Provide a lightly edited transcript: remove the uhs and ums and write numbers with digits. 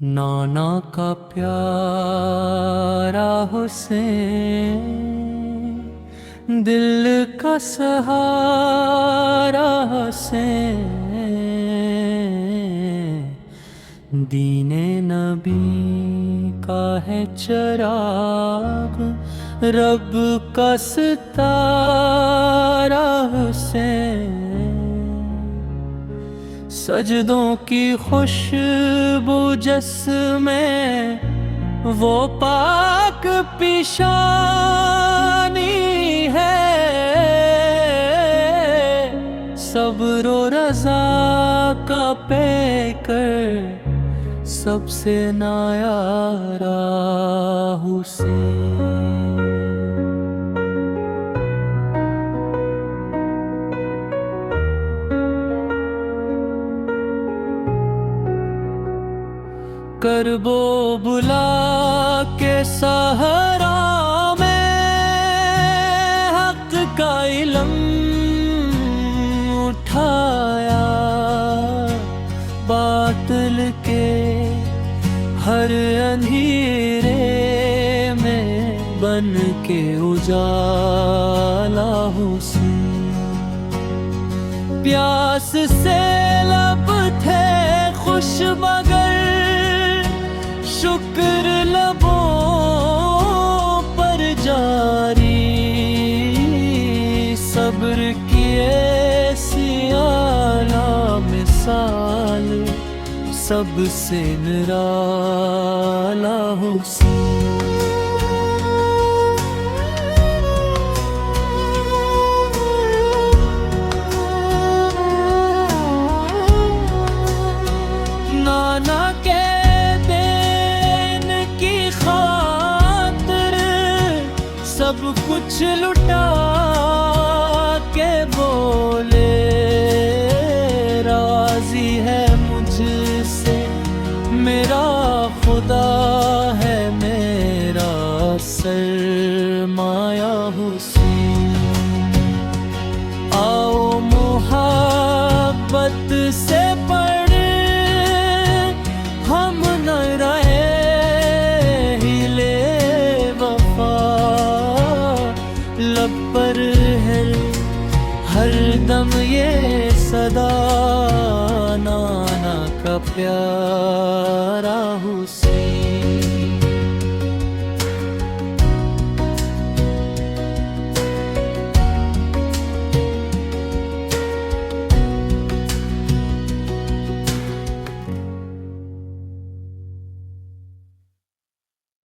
नाना का प्यारा हुसैन, दिल का सहारा हुसैन, दीने नबी का है चिराग, रब का सितारा हुसैन, सजदों की खुशबू जिसमें वो पाक पेशानी है, सब्र व रज़ा का पैकर सबसे नायारा हुसैन। करबो बुला के सहरा में हक का इल्म उठाया, बातिल के हर अंधेरे में बन के उजाला हुसैन। प्यास से लब थे खुश मगर शुक्र लबों पर जारी, सब्र की ऐसी आला मिसाल सबसे निराला हुसैन। नाना के सब कुछ लुटा के बोले, राजी है मुझसे मेरा खुदा है मेरा सरमाया हुसैन। आओ मोहब्बत से पढ़ हम न रहे लब पर है हर दम ये सदा, नाना का प्यार